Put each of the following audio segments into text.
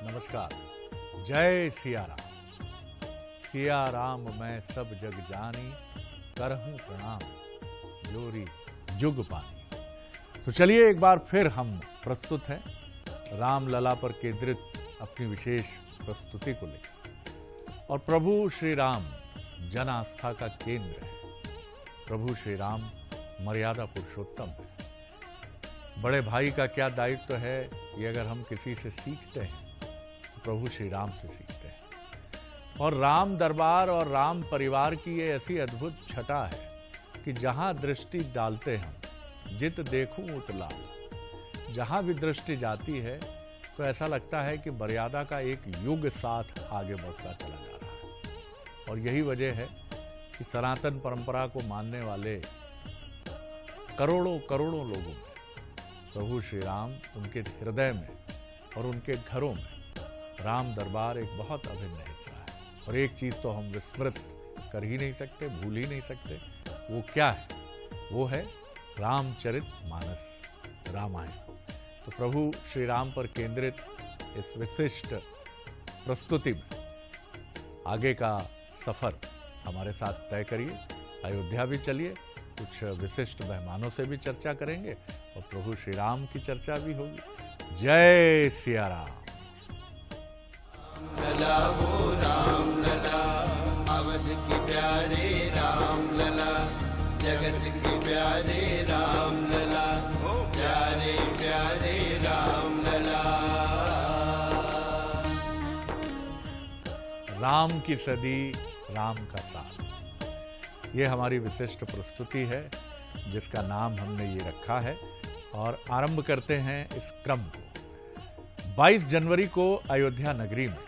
नमस्कार। जय सिया राम। सिया राम मैं सब जग जानी, करहूं प्रणाम जोरी जुग पानी। तो चलिए एक बार फिर हम प्रस्तुत हैं रामलला पर केंद्रित अपनी विशेष प्रस्तुति को लेकर। और प्रभु श्री राम जन आस्था का केंद्र है। प्रभु श्री राम मर्यादा पुरुषोत्तम है। बड़े भाई का क्या दायित्व है, ये अगर हम किसी से सीखते हैं तो प्रभु श्री राम से सीखते हैं। और राम दरबार और राम परिवार की ये ऐसी अद्भुत छटा है कि जहां दृष्टि डालते हम जित देखूं उत लाल। जहां भी दृष्टि जाती है तो ऐसा लगता है कि मर्यादा का एक युग साथ आगे बढ़ता चला जा रहा है। और यही वजह है कि सनातन परंपरा को मानने वाले करोड़ों करोड़ों लोगों में प्रभु श्री राम उनके हृदय में और उनके घरों में राम दरबार एक बहुत अभिन्न हिस्सा है। और एक चीज तो हम विस्मृत कर ही नहीं सकते, भूल ही नहीं सकते। वो क्या है? वो है रामचरित मानस, रामायण। तो प्रभु श्री राम पर केंद्रित इस विशिष्ट प्रस्तुति में आगे का सफर हमारे साथ तय करिए। अयोध्या भी चलिए, कुछ विशिष्ट मेहमानों से भी चर्चा करेंगे और प्रभु श्री राम की चर्चा भी होगी। जय सिया राम। लला वो राम लला, अवध की प्यारे राम लला, जगत के प्यारे राम लला, प्यारे प्यारे राम लला। राम की सदी, राम का साथ, ये हमारी विशिष्ट प्रस्तुति है जिसका नाम हमने ये रखा है। और आरंभ करते हैं इस क्रम को। 22 जनवरी को अयोध्या नगरी में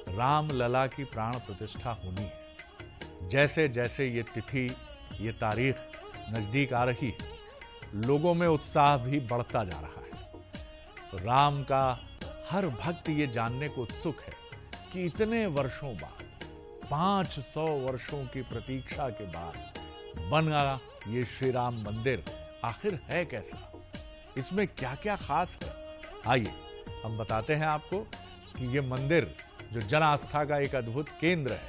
राम लला की प्राण प्रतिष्ठा होनी है। जैसे जैसे ये तिथि, ये तारीख नजदीक आ रही है, लोगों में उत्साह भी बढ़ता जा रहा है। तो राम का हर भक्त ये जानने को उत्सुक है कि इतने वर्षों बाद, 500 वर्षों की प्रतीक्षा के बाद बना ये श्री राम मंदिर आखिर है कैसा, इसमें क्या क्या खास है। आइए हम बताते हैं आपको कि ये मंदिर जो जन आस्था का एक अद्भुत केंद्र है,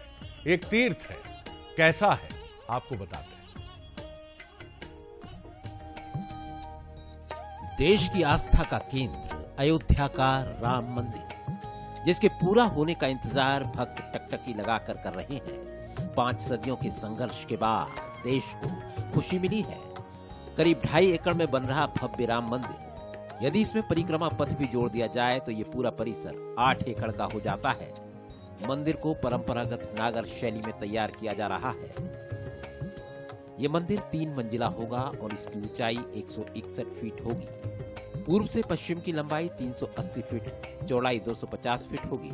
एक तीर्थ है, कैसा है आपको बताते हैं। देश की आस्था का केंद्र अयोध्या का राम मंदिर, जिसके पूरा होने का इंतजार भक्त टकटकी लगाकर कर रहे हैं। 5 सदियों के संघर्ष के बाद देश को खुशी मिली है। करीब 2.5 एकड़ में बन रहा भव्य राम मंदिर, यदि इसमें परिक्रमा पथ भी जोड़ दिया जाए तो ये पूरा परिसर 8 एकड़ का हो जाता है। मंदिर को परंपरागत नागर शैली में तैयार किया जा रहा है। ये मंदिर 3 मंजिला होगा और इसकी ऊंचाई 161 फीट होगी। पूर्व से पश्चिम की लंबाई 380 फीट, चौड़ाई 250 फीट होगी।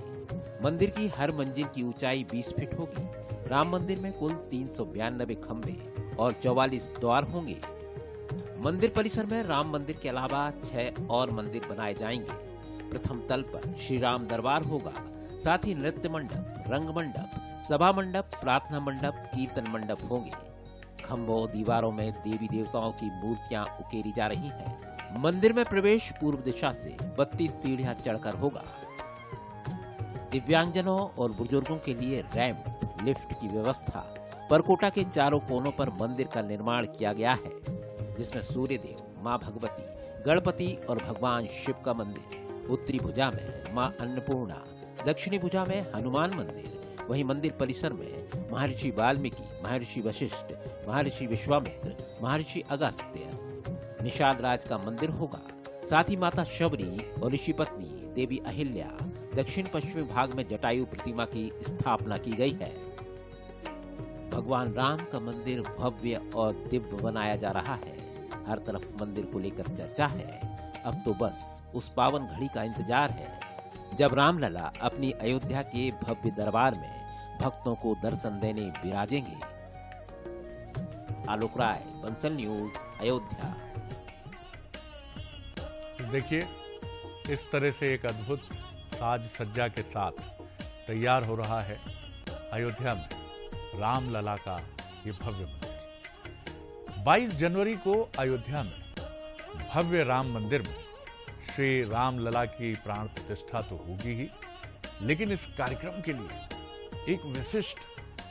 मंदिर की हर मंजिल की ऊंचाई 20 फीट होगी। राम मंदिर में कुल 392 खंभे और 44 द्वार होंगे। मंदिर परिसर में राम मंदिर के अलावा 6 और मंदिर बनाए जाएंगे। प्रथम तल पर श्री राम दरबार होगा, साथ ही नृत्य मंडप, रंग मंडप, सभा मंडप, प्रार्थना मंडप, कीर्तन मंडप होंगे। खंभों, दीवारों में देवी देवताओं की मूर्तियां उकेरी जा रही हैं। मंदिर में प्रवेश पूर्व दिशा से 32 सीढ़ियां चढ़कर होगा। दिव्यांगजनों और बुजुर्गों के लिए रैंप, लिफ्ट की व्यवस्था। परकोटा के चारों कोनों पर मंदिर का निर्माण किया गया है, जिसमें सूर्यदेव, माँ भगवती, गणपति और भगवान शिव का मंदिर। उत्तरी भुजा में माँ अन्नपूर्णा, दक्षिणी भुजा में हनुमान मंदिर। वहीं मंदिर परिसर में महर्षि वाल्मीकि, महर्षि वशिष्ठ, महर्षि विश्वामित्र, महर्षि अगस्त्य, निषाद राज का मंदिर होगा। साथ ही माता शबरी और ऋषि पत्नी देवी अहिल्या, दक्षिण पश्चिमी भाग में जटायु प्रतिमा की स्थापना की गई है। भगवान राम का मंदिर भव्य और दिव्य बनाया जा रहा है। हर तरफ मंदिर को लेकर चर्चा है। अब तो बस उस पावन घड़ी का इंतजार है जब रामलला अपनी अयोध्या के भव्य दरबार में भक्तों को दर्शन देने विराजेंगे। आलोक राय, बंसल न्यूज, अयोध्या। देखिए, इस तरह से एक अद्भुत साज सज्जा के साथ तैयार हो रहा है अयोध्या में रामलला का ये भव्य मंदिर। 22 जनवरी को अयोध्या में भव्य राम मंदिर में श्री रामलला की प्राण प्रतिष्ठा तो होगी ही, लेकिन इस कार्यक्रम के लिए एक विशिष्ट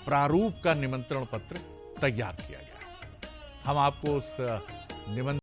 प्रारूप का निमंत्रण पत्र तैयार किया गया। हम आपको उस निमंत्रण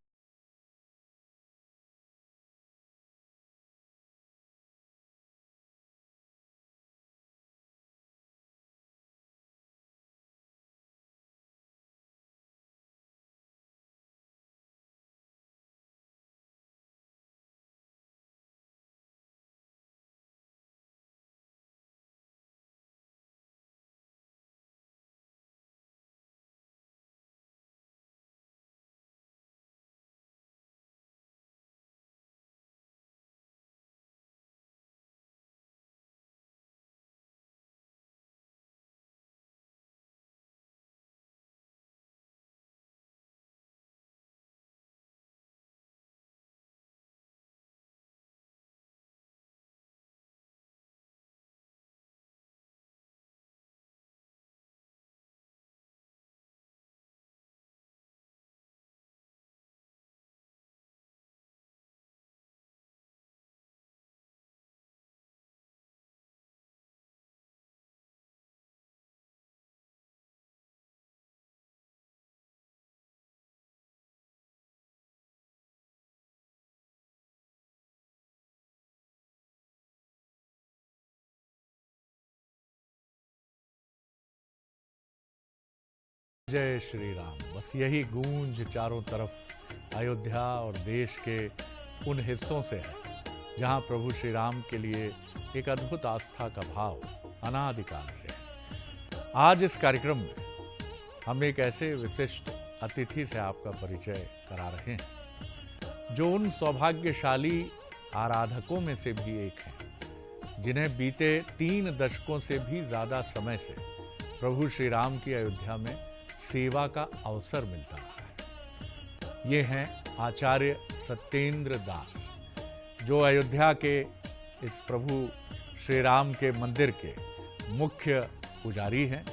जय श्री राम, बस यही गूंज चारों तरफ अयोध्या और देश के उन हिस्सों से है जहां प्रभु श्री राम के लिए एक अद्भुत आस्था का भाव अनादिकाल से है। आज इस कार्यक्रम में हम एक ऐसे विशिष्ट अतिथि से आपका परिचय करा रहे हैं जो उन सौभाग्यशाली आराधकों में से भी एक हैं जिन्हें बीते 3 दशकों से भी ज्यादा समय से प्रभु श्री राम की अयोध्या में सेवा का अवसर मिलता रहा है। ये हैं आचार्य सत्येंद्र दास, जो अयोध्या के इस प्रभु श्री राम के मंदिर के मुख्य पुजारी हैं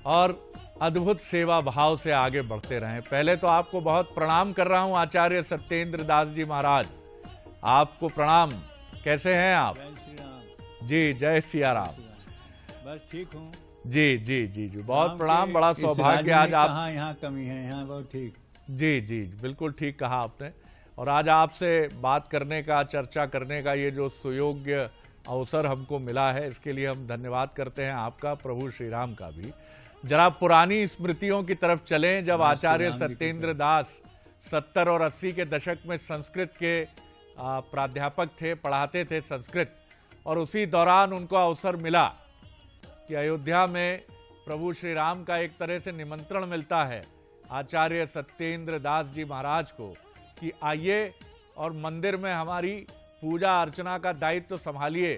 और अद्भुत सेवा भाव से आगे बढ़ते रहे। पहले तो आपको बहुत प्रणाम कर रहा हूं आचार्य सत्येंद्र दास जी महाराज, आपको प्रणाम। कैसे हैं आप? जय श्री राम। जी, जय सिया राम। बस ठीक हूँ जी जी जी जी, बहुत प्रणाम। बड़ा सौभाग्य आज आप। कहाँ यहाँ कमी है, यहाँ बहुत ठीक। जी जी, बिल्कुल ठीक कहा आपने। और आज आपसे बात करने का, चर्चा करने का ये जो सुयोग्य अवसर हमको मिला है, इसके लिए हम धन्यवाद करते हैं आपका, प्रभु श्री राम का भी। जरा पुरानी स्मृतियों की तरफ चलें, जब आचार्य सत्येंद्र दास 70 और 80 के दशक में संस्कृत के प्राध्यापक थे, पढ़ाते थे संस्कृत, और उसी दौरान उनको अवसर मिला कि अयोध्या में प्रभु श्री राम का एक तरह से निमंत्रण मिलता है आचार्य सत्येंद्र दास जी महाराज को कि आइए और मंदिर में हमारी पूजा अर्चना का दायित्व संभालिए।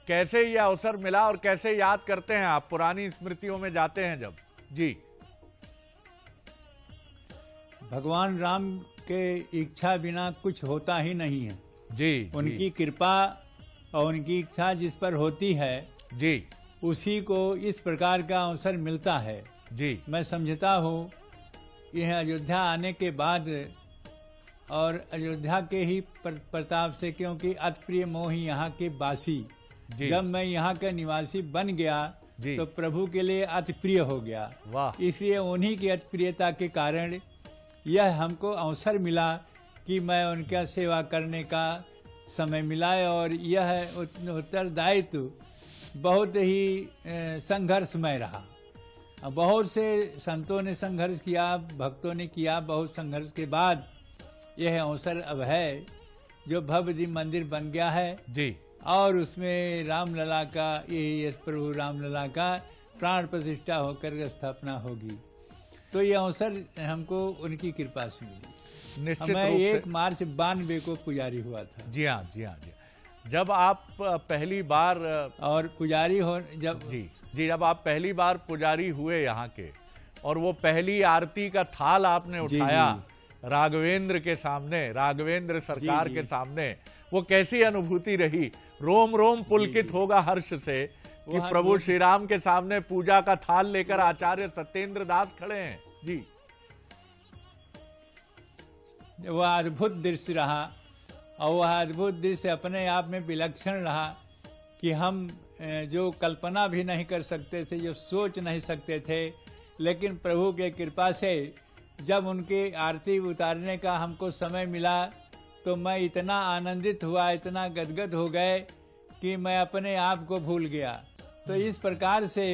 कैसे ये अवसर मिला और कैसे याद करते हैं आप, पुरानी स्मृतियों में जाते हैं जब? जी, भगवान राम के इच्छा बिना कुछ होता ही नहीं है। जी, उनकी कृपा और उनकी इच्छा जिस पर होती है जी, उसी को इस प्रकार का अवसर मिलता है। जी, मैं समझता हूँ यह अयोध्या आने के बाद और अयोध्या के ही प्रताप से, क्योंकि अति प्रिय मोहि यहाँ के वासी, जब मैं यहाँ का निवासी बन गया तो प्रभु के लिए अति प्रिय हो गया। वाह। इसलिए उन्हीं की अति प्रियता के कारण यह हमको अवसर मिला कि मैं उनका सेवा करने का समय मिला, और यह उत्तरदायित्व बहुत ही संघर्षमय रहा। बहुत से संतों ने संघर्ष किया, भक्तों ने किया। बहुत संघर्ष के बाद यह अवसर अब है जो भव्य मंदिर बन गया है जी, और उसमें रामलला का, यही प्रभु रामलला का प्राण प्रतिष्ठा होकर स्थापना होगी। तो ये अवसर हमको उनकी कृपा से मिली। निश्चित मैं रूप से। 1 मार्च 92 को पुजारी हुआ था। जी हाँ, जी हाँ, जी। जब आप पहली बार और पुजारी हो जब जी, जब आप पहली बार पुजारी हुए यहाँ के, और वो पहली आरती का थाल आपने उठाया राघवेंद्र के सामने, राघवेंद्र सरकार के सामने, वो कैसी अनुभूति रही? रोम रोम पुलकित होगा हर्ष से कि प्रभु श्री राम के सामने पूजा का थाल लेकर आचार्य सत्येंद्र दास खड़े हैं। जी, वह अद्भुत दृश्य रहा, और वह अद्भुत दृश्य अपने आप में विलक्षण रहा कि हम जो कल्पना भी नहीं कर सकते थे, जो सोच नहीं सकते थे। लेकिन प्रभु के कृपा से जब उनकी आरती उतारने का हमको समय मिला तो मैं इतना आनंदित हुआ, इतना गदगद हो गए कि मैं अपने आप को भूल गया। तो इस प्रकार से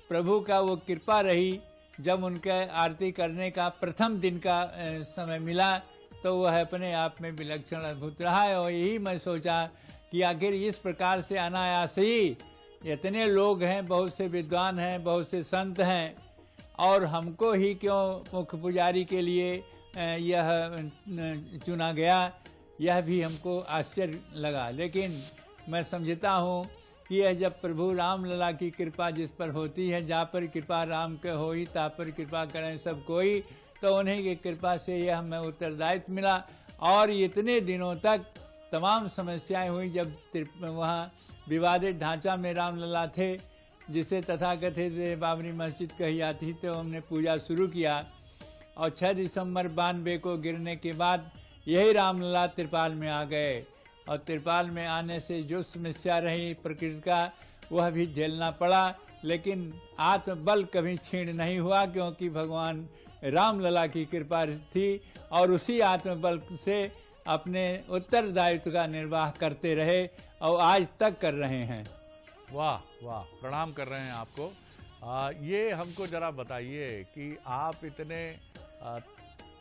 प्रभु का वो कृपा रही। जब उनके आरती करने का प्रथम दिन का समय मिला तो वह अपने आप में विलक्षण अद्भुत रहा है। और यही मैं सोचा कि आखिर इस प्रकार से अनायास ही इतने लोग हैं, बहुत से विद्वान हैं, बहुत से संत हैं, और हमको ही क्यों मुख्य पुजारी के लिए यह चुना गया, यह भी हमको आश्चर्य लगा। लेकिन मैं समझता हूँ कि यह जब प्रभु राम लला की कृपा जिस पर होती है, जहाँ पर कृपा राम के होई ता पर कृपा करें सब कोई, तो उन्हीं की कृपा से यह हमें उत्तरदायित्व मिला। और इतने दिनों तक तमाम समस्याएं हुई। जब वहाँ विवादित ढांचा में रामलला थे, जिसे तथाकथित बाबरी मस्जिद कही जाती, तो हमने पूजा शुरू किया। और 6 दिसंबर 92 को गिरने के बाद यही रामलला त्रिपाल में आ गए। और त्रिपाल में आने से जो समस्या रही प्रकृति का, वह भी झेलना पड़ा। लेकिन आत्मबल कभी क्षीण नहीं हुआ, क्योंकि भगवान रामलला की कृपा थी। और उसी आत्मबल से अपने उत्तरदायित्व का निर्वाह करते रहे और आज तक कर रहे हैं। वाह वाह, प्रणाम कर रहे हैं आपको। ये हमको जरा बताइए कि आप इतने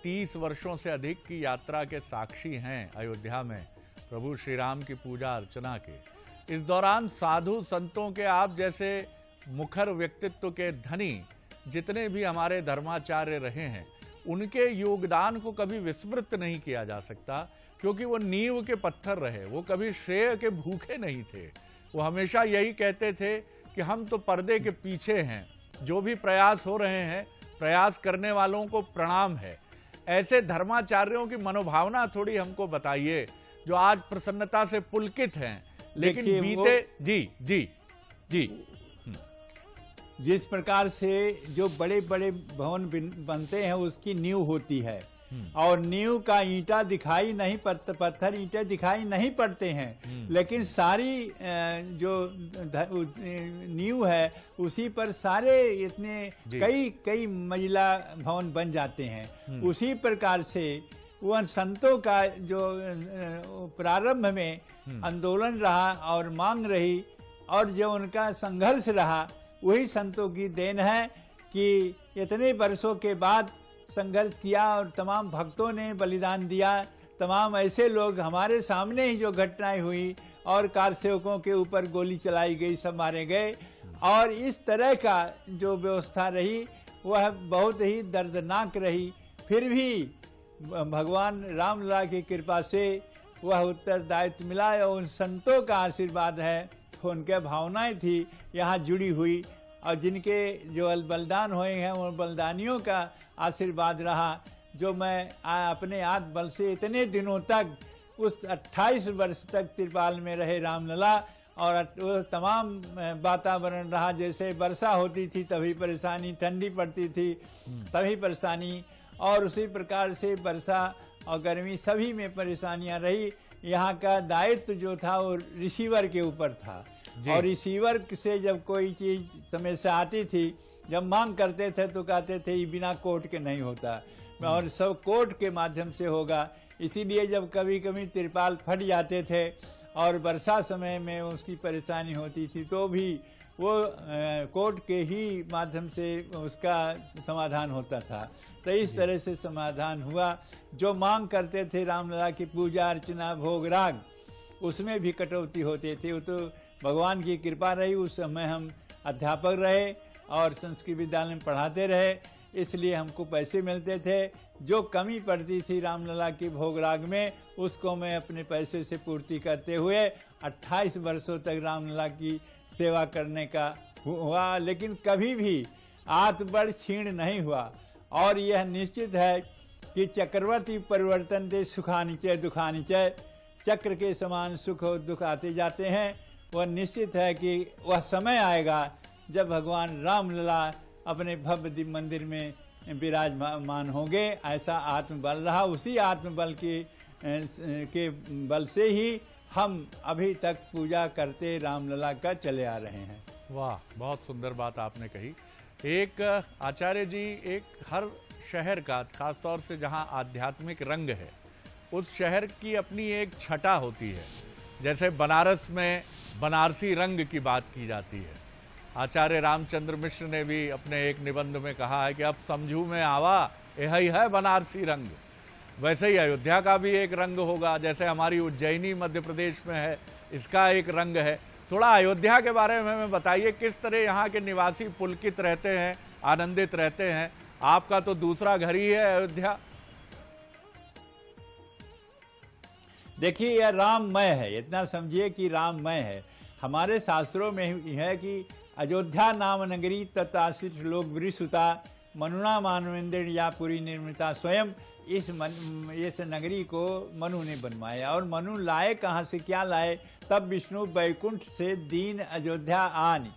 30 वर्षों से अधिक की यात्रा के साक्षी हैं अयोध्या में प्रभु श्री राम की पूजा अर्चना के। इस दौरान साधु संतों के आप जैसे मुखर व्यक्तित्व के धनी जितने भी हमारे धर्माचार्य रहे हैं, उनके योगदान को कभी विस्मृत नहीं किया जा सकता, क्योंकि वो नींव के पत्थर रहे। वो कभी श्रेय के भूखे नहीं थे। वो हमेशा यही कहते थे कि हम तो पर्दे के पीछे हैं, जो भी प्रयास हो रहे हैं, प्रयास करने वालों को प्रणाम है। ऐसे धर्माचार्यों की मनोभावना थोड़ी हमको बताइए, जो आज प्रसन्नता से पुलकित हैं, लेकिन बीते जी जी जी जिस प्रकार से जो बड़े बड़े भवन बनते हैं उसकी नींव होती है, और नींव का ईंटा दिखाई नहीं पड़ता, पत्थर ईंटे दिखाई नहीं पड़ते हैं, लेकिन सारी जो नींव है उसी पर सारे इतने कई मंजिला भवन बन जाते हैं। उसी प्रकार से वह संतों का जो प्रारंभ में आंदोलन रहा और मांग रही, और जो उनका संघर्ष रहा, वही संतों की देन है कि इतने वर्षों के बाद संघर्ष किया और तमाम भक्तों ने बलिदान दिया। तमाम ऐसे लोग हमारे सामने ही जो घटनाएं हुई और कार सेवकों के ऊपर गोली चलाई गई, सब मारे गए, और इस तरह का जो व्यवस्था रही वह बहुत ही दर्दनाक रही। फिर भी भगवान रामलला की कृपा से वह उत्तरदायित्व मिला, और उन संतों का आशीर्वाद है, उनके भावनाएं थी यहाँ जुड़ी हुई, और जिनके जो बलिदान हुए हैं उन बलिदानियों का आशीर्वाद रहा, जो मैं अपने आत्म बल से इतने दिनों तक उस 28 वर्ष तक त्रिपाल में रहे रामलला, और वो तमाम वातावरण रहा। जैसे वर्षा होती थी तभी परेशानी, ठंडी पड़ती थी तभी परेशानी, और उसी प्रकार से वर्षा और गर्मी सभी में परेशानियां रही। यहाँ का दायित्व जो था वो रिसीवर के ऊपर था, और रिसीवर से जब कोई चीज समस्या आती थी, जब मांग करते थे तो कहते थे ये बिना कोर्ट के नहीं होता, और सब कोर्ट के माध्यम से होगा। इसीलिए जब कभी कभी तिरपाल फट जाते थे और वर्षा समय में उसकी परेशानी होती थी, तो भी वो कोर्ट के ही माध्यम से उसका समाधान होता था। तो इस तरह से समाधान हुआ। जो मांग करते थे रामलला की पूजा अर्चना भोग राग, उसमें भी कटौती होते थे। वो तो भगवान की कृपा रही, उस समय हम अध्यापक रहे और संस्कृत विद्यालय में पढ़ाते रहे, इसलिए हमको पैसे मिलते थे। जो कमी पड़ती थी रामलला की भोग राग में, उसको मैं अपने पैसे से पूर्ति करते हुए 28 वर्षों तक रामलला की सेवा करने का हुआ, लेकिन कभी भी आत्मबल क्षीण नहीं हुआ। और यह निश्चित है कि चक्रवर्ती परिवर्तन दे सुखानी चे दुखानी चे, चक्र के समान सुख और दुख आते जाते हैं। वह निश्चित है कि वह समय आएगा जब भगवान रामलला अपने भव्य दिव्य मंदिर में विराजमान होंगे। ऐसा आत्मबल रहा, उसी आत्मबल की के बल से ही हम अभी तक पूजा करते रामलला का चले आ रहे हैं। वाह, बहुत सुंदर बात आपने कही। एक आचार्य जी, एक हर शहर का, खासतौर से जहाँ आध्यात्मिक रंग है, उस शहर की अपनी एक छटा होती है। जैसे बनारस में बनारसी रंग की बात की जाती है। आचार्य रामचंद्र मिश्र ने भी अपने एक निबंध में कहा है कि अब समझू में आवा यही है बनारसी रंग। वैसे ही अयोध्या का भी एक रंग होगा, जैसे हमारी उज्जैनी मध्य प्रदेश में है, इसका एक रंग है। थोड़ा अयोध्या के बारे में बताइए, किस तरह यहाँ के निवासी पुलकित रहते हैं, आनंदित रहते हैं। आपका तो दूसरा घर ही है अयोध्या। देखिए, यह राममय है, इतना समझिए कि राममय है। हमारे शास्त्रों में ही है कि अयोध्या नाम नगरी तत्आश्रित लोक वृषुता मनुना मानवेंद्र या पुरी निर्मिता। स्वयं इस नगरी को मनु ने बनवाया, और मनु लाए कहाँ से, क्या लाए? तब विष्णु बैकुंठ से दीन अयोध्या आन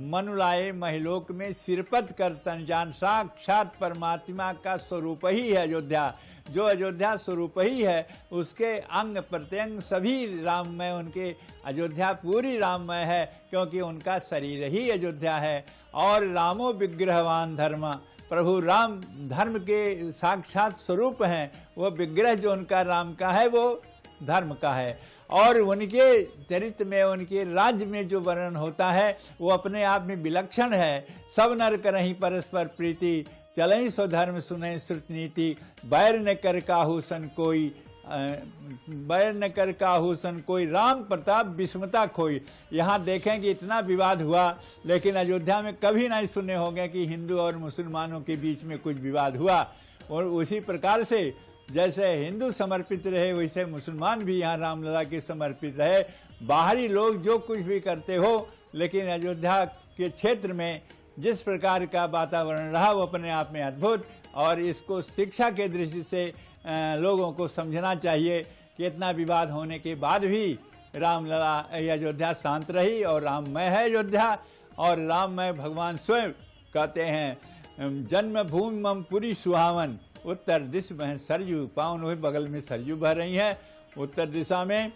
मनु लाए महिलोक में सिरपत कर तन जान। साक्षात परमात्मा का स्वरूप ही है अयोध्या। जो अयोध्या स्वरूप ही है, उसके अंग प्रत्यंग सभी राममय, उनके अयोध्या पूरी राममय है, क्योंकि उनका शरीर ही अयोध्या है। और रामो विग्रहवान धर्म, प्रभु राम धर्म के साक्षात स्वरूप हैं। वो विग्रह जो उनका राम का है, वो धर्म का है। और उनके चरित्र में, उनके राज्य में जो वर्णन होता है, वो अपने आप में विलक्षण है। सब नर करहीं परस्पर प्रीति, चलई सो धर्म सुनई श्रुत नीति। बैर न कर काहू सन कोई, बैर न कर काहू सन कोई, राम प्रताप विस्मता खोई। यहाँ देखें कि इतना विवाद हुआ, लेकिन अयोध्या में कभी नहीं सुने होंगे कि हिंदू और मुसलमानों के बीच में कुछ विवाद हुआ। और उसी प्रकार से जैसे हिंदू समर्पित रहे, वैसे मुसलमान भी यहाँ रामलला के समर्पित रहे। बाहरी लोग जो कुछ भी करते हो, लेकिन अयोध्या के क्षेत्र में जिस प्रकार का वातावरण रहा, वो अपने आप में अद्भुत। और इसको शिक्षा के दृष्टि से लोगों को समझना चाहिए कि इतना विवाद होने के बाद भी रामलला अयोध्या शांत रही, और राममय है अयोध्या। और राममय भगवान स्वयं कहते हैं, जन्मभूमि मम पुरी सुहावन, उत्तर दिश में सरयू पावन हुए, बगल में सरयू बह रही है उत्तर दिशा में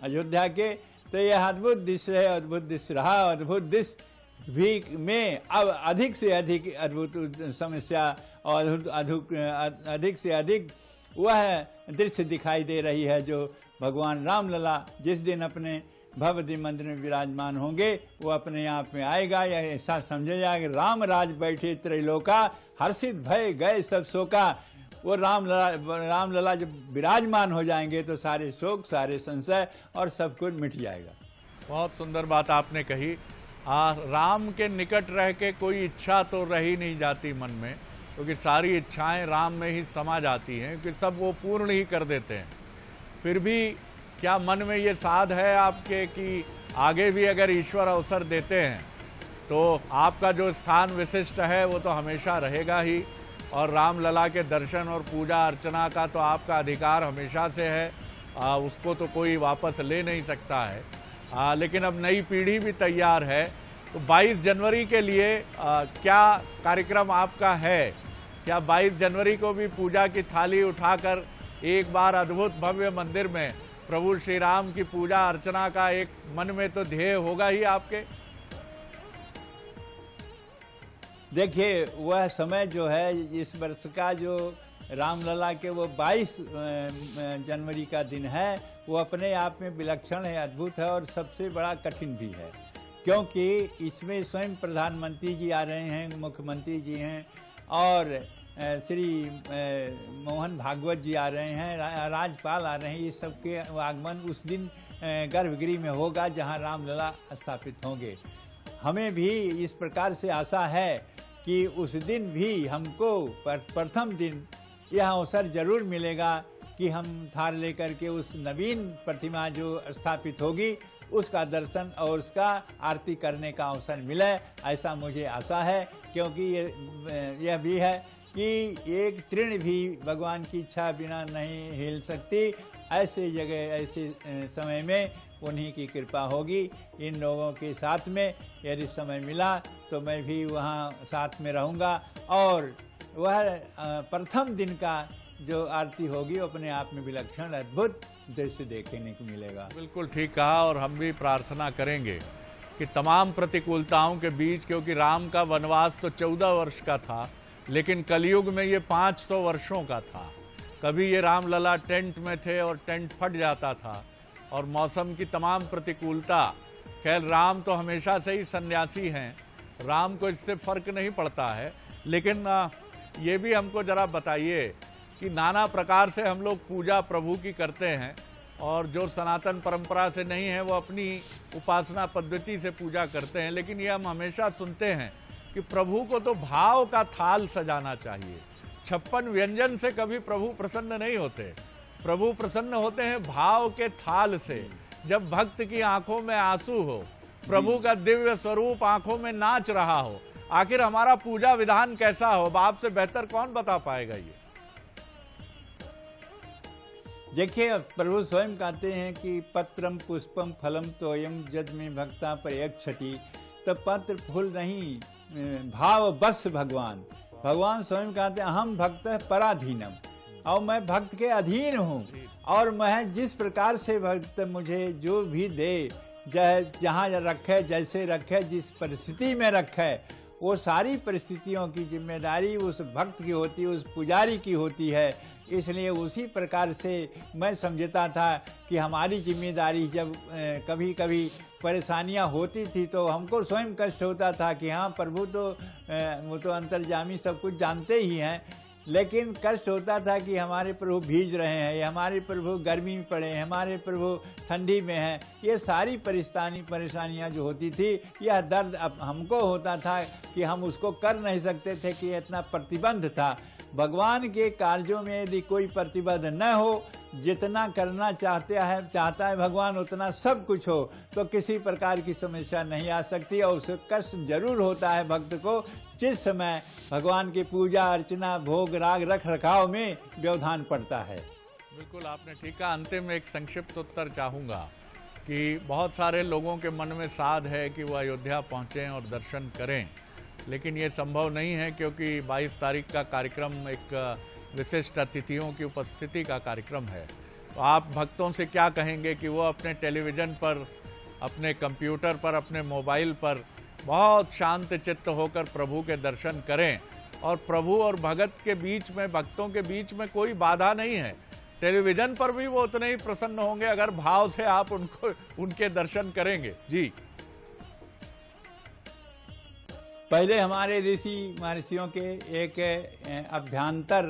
अयोध्या के। तो यह अद्भुत दृश्य है, अद्भुत दृश्य रहा। अद्भुत दृश्य भी में अब अधिक से अधिक अद्भुत समस्या और अधिक से अधिक वह दृश्य दिखाई दे रही है, जो भगवान रामलला जिस दिन अपने भव्य मंदिर में विराजमान होंगे, वो अपने आप में आएगा। यह ऐसा समझा जाएगा, राम राज बैठे त्रैलोका, हर्षित भय गए सब शोका। वो रामलला जब विराजमान हो जाएंगे, तो सारे शोक, सारे संशय और सब कुछ मिट जाएगा। बहुत सुंदर बात आपने कही। राम के निकट रह के कोई इच्छा तो रही नहीं जाती मन में, क्योंकि सारी इच्छाएं राम में ही समा जाती हैं, क्योंकि सब वो पूर्ण ही कर देते हैं। फिर भी क्या मन में ये साध है आपके कि आगे भी अगर ईश्वर अवसर देते हैं, तो आपका जो स्थान विशिष्ट है वो तो हमेशा रहेगा ही, और रामलला के दर्शन और पूजा अर्चना का तो आपका अधिकार हमेशा से है, उसको तो कोई वापस ले नहीं सकता है। लेकिन अब नई पीढ़ी भी तैयार है, तो 22 जनवरी के लिए क्या कार्यक्रम आपका है? क्या 22 जनवरी को भी पूजा की थाली उठाकर एक बार अद्भुत भव्य मंदिर में प्रभु श्री राम की पूजा अर्चना का एक मन में तो ध्येय होगा ही आपके? देखिए, वह समय जो है, इस वर्ष का जो रामलला के वो 22 जनवरी का दिन है, वो अपने आप में विलक्षण है, अद्भुत है, और सबसे बड़ा कठिन भी है। क्योंकि इसमें स्वयं प्रधानमंत्री जी आ रहे हैं, मुख्यमंत्री जी हैं, और श्री मोहन भागवत जी आ रहे हैं, राज्यपाल आ रहे हैं। ये सबके आगमन उस दिन गर्भगृह में होगा, जहां रामलला स्थापित होंगे। हमें भी इस प्रकार से आशा है कि उस दिन भी हमको प्रथम दिन यह अवसर जरूर मिलेगा कि हम थाल लेकर के उस नवीन प्रतिमा जो स्थापित होगी, उसका दर्शन और उसका आरती करने का अवसर मिले, ऐसा मुझे आशा है। क्योंकि यह भी है कि एक तृण भी भगवान की इच्छा बिना नहीं हिल सकती। ऐसे जगह, ऐसे समय में उन्हीं की कृपा होगी। इन लोगों के साथ में यदि समय मिला तो मैं भी वहाँ साथ में रहूँगा। और वह प्रथम दिन का जो आरती होगी वो अपने आप में विलक्षण अद्भुत दृश्य देखने को मिलेगा। बिल्कुल ठीक कहा। और हम भी प्रार्थना करेंगे कि तमाम प्रतिकूलताओं के बीच, क्योंकि राम का वनवास तो 14 वर्ष का था, लेकिन कलयुग में ये 500 वर्षों का था। कभी ये रामलला टेंट में थे और टेंट फट जाता था, और मौसम की तमाम प्रतिकूलता। खैर, राम तो हमेशा से ही सन्यासी हैं, राम को इससे फर्क नहीं पड़ता है। लेकिन ये भी हमको जरा बताइए कि नाना प्रकार से हम लोग पूजा प्रभु की करते हैं, और जो सनातन परंपरा से नहीं है वो अपनी उपासना पद्धति से पूजा करते हैं। लेकिन ये हम हमेशा सुनते हैं कि प्रभु को तो भाव का थाल सजाना चाहिए। 56 व्यंजन से कभी प्रभु प्रसन्न नहीं होते। प्रभु प्रसन्न होते हैं भाव के थाल से। जब भक्त की आंखों में आंसू हो, प्रभु का दिव्य स्वरूप आंखों में नाच रहा हो, आखिर हमारा पूजा विधान कैसा हो? आपसे बेहतर कौन बता पाएगा ये? देखिए, प्रभु स्वयं कहते हैं कि पत्रम पुष्पम फलम तोयम जद में भक्ता प्रयक्षति। तो पत्र फूल नहीं, भाव बस भगवान। भगवान स्वयं कहते हैं हम भक्त पराधीनम, और मैं भक्त के अधीन हूँ, और मैं जिस प्रकार से भक्त मुझे जो भी दे, जहाँ रखे, जैसे रखे, जिस परिस्थिति में रखे, वो सारी परिस्थितियों की जिम्मेदारी उस भक्त की होती है, उस पुजारी की होती है। इसलिए उसी प्रकार से मैं समझता था कि हमारी जिम्मेदारी, जब कभी कभी परेशानियां होती थी तो हमको स्वयं कष्ट होता था कि हाँ प्रभु तो वो तो अंतर्यामी सब कुछ जानते ही हैं, लेकिन कष्ट होता था कि हमारे प्रभु भीज रहे हैं, हमारे प्रभु गर्मी में पड़े हैं, हमारे प्रभु ठंडी में हैं। ये सारी परेशानियां जो होती थी, यह दर्द अब हमको होता था कि हम उसको कर नहीं सकते थे, कि इतना प्रतिबंध था। भगवान के कार्यों में यदि कोई प्रतिबंध न हो, जितना करना चाहता है भगवान उतना सब कुछ हो, तो किसी प्रकार की समस्या नहीं आ सकती। और उसे कष्ट जरूर होता है भक्त को, जिस समय भगवान की पूजा अर्चना भोग राग रख रखाव में व्यवधान पड़ता है। बिल्कुल आपने ठीक कहा। अंतिम एक संक्षिप्त उत्तर चाहूँगा कि बहुत सारे लोगों के मन में साध है कि वो अयोध्या पहुँचें और दर्शन करें, लेकिन ये संभव नहीं है, क्योंकि 22 तारीख का कार्यक्रम एक विशिष्ट अतिथियों की उपस्थिति का कार्यक्रम है। तो आप भक्तों से क्या कहेंगे कि वो अपने टेलीविज़न पर, अपने कंप्यूटर पर, अपने मोबाइल पर बहुत शांत चित्त होकर प्रभु के दर्शन करें, और प्रभु और भगत के बीच में, भक्तों के बीच में कोई बाधा नहीं है। टेलीविज़न पर भी वो उतने ही प्रसन्न होंगे अगर भाव से आप उनके दर्शन करेंगे। जी, पहले हमारे ऋषि महर्षियों के एक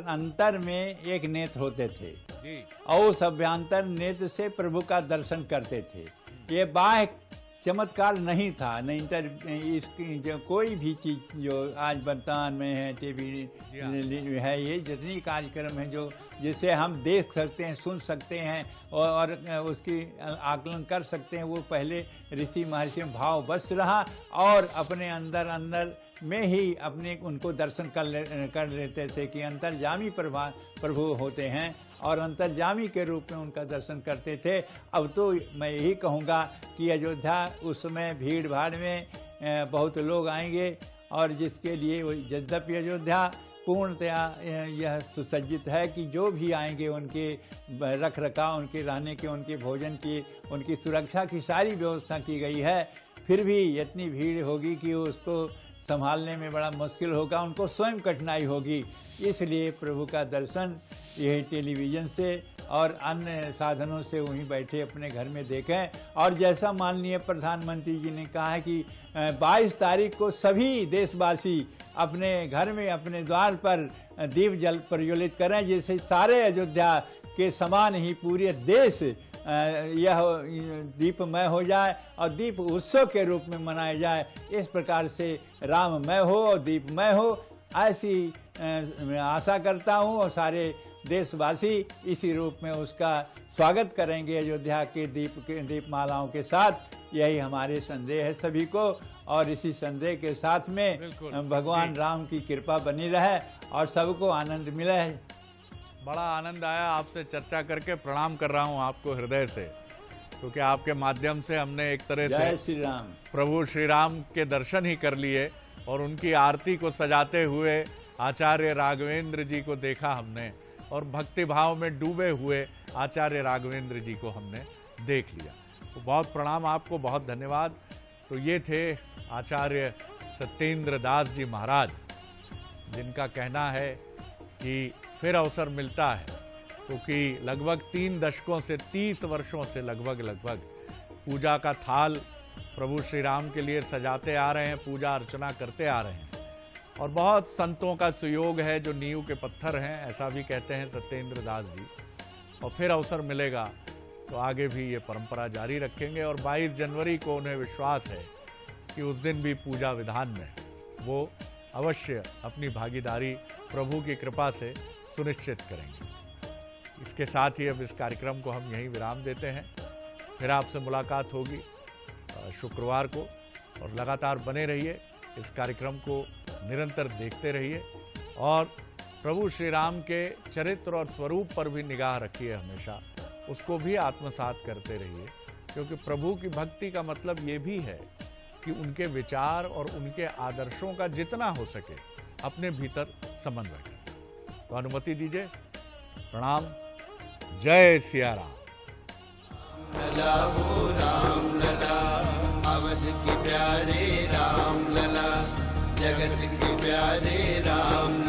अंतर में एक नेत्र होते थे जी, और उस अभ्यंतर नेत्र से प्रभु का दर्शन करते थे। ये बाह्य चमत्कार नहीं था, नहीं इसकी जो कोई भी चीज जो आज वर्तमान में है, टीवी है, ये जितनी कार्यक्रम है जो जिसे हम देख सकते हैं, सुन सकते हैं और उसकी आकलन कर सकते हैं, वो पहले ऋषि महर्षि में भाव बस रहा, और अपने अंदर में ही अपने उनको दर्शन कर लेते थे कि अंतर्यामी प्रभु होते हैं, और अंतर्यामी के रूप में उनका दर्शन करते थे। अब तो मैं यही कहूँगा कि अयोध्या उस समय भीड़ भाड़ में बहुत लोग आएंगे, और जिसके लिए यद्यपि अयोध्या पूर्णतया यह सुसज्जित है कि जो भी आएंगे उनके रख रखाव, उनके रहने के, उनके भोजन की, उनकी सुरक्षा की सारी व्यवस्था की गई है। फिर भी इतनी भीड़ होगी कि उसको संभालने में बड़ा मुश्किल होगा, उनको स्वयं कठिनाई होगी। इसलिए प्रभु का दर्शन यही टेलीविज़न से और अन्य साधनों से वहीं बैठे अपने घर में देखें। और जैसा माननीय प्रधानमंत्री जी ने कहा है कि 22 तारीख को सभी देशवासी अपने घर में, अपने द्वार पर दीप जल प्रज्वलित करें, जिससे सारे अयोध्या के समान ही पूरे देश यह दीपमय हो जाए और दीप उत्सव के रूप में मनाया जाए। इस प्रकार से राममय हो और दीपमय हो, ऐसी आशा करता हूँ, और सारे देशवासी इसी रूप में उसका स्वागत करेंगे अयोध्या के दीपमालाओं के साथ। यही हमारे संदेह है सभी को, और इसी संदेह के साथ में भगवान राम की कृपा बनी रहे और सबको आनंद मिले। बड़ा आनंद आया आपसे चर्चा करके। प्रणाम कर रहा हूँ आपको हृदय से, क्योंकि आपके माध्यम से हमने एक तरह से जय श्री राम, प्रभु श्री राम के दर्शन ही कर लिए, और उनकी आरती को सजाते हुए आचार्य राघवेंद्र जी को देखा हमने, और भक्ति भाव में डूबे हुए आचार्य राघवेंद्र जी को हमने देख लिया। तो बहुत प्रणाम आपको, बहुत धन्यवाद। तो ये थे आचार्य सत्येंद्र दास जी महाराज, जिनका कहना है कि फिर अवसर मिलता है, क्योंकि लगभग 3 दशकों से 30 वर्षों से लगभग पूजा का थाल प्रभु श्री राम के लिए सजाते आ रहे हैं, पूजा अर्चना करते आ रहे हैं। और बहुत संतों का सुयोग है जो नींव के पत्थर हैं, ऐसा भी कहते हैं सत्येंद्र दास जी। और फिर अवसर मिलेगा तो आगे भी ये परंपरा जारी रखेंगे। और 22 जनवरी को उन्हें विश्वास है कि उस दिन भी पूजा विधान में वो अवश्य अपनी भागीदारी प्रभु की कृपा से सुनिश्चित करेंगे। इसके साथ ही अब इस कार्यक्रम को हम यहीं विराम देते हैं। फिर आपसे मुलाकात होगी शुक्रवार को, और लगातार बने रहिए, इस कार्यक्रम को निरंतर देखते रहिए और प्रभु श्री राम के चरित्र और स्वरूप पर भी निगाह रखिए हमेशा, उसको भी आत्मसात करते रहिए, क्योंकि प्रभु की भक्ति का मतलब ये भी है कि उनके विचार और उनके आदर्शों का जितना हो सके अपने भीतर समन्वय करें। तो अनुमति दीजिए, प्रणाम, जय सिया राम। लला वो राम लला, अवध की प्यारे राम लला, जगत के प्यारे राम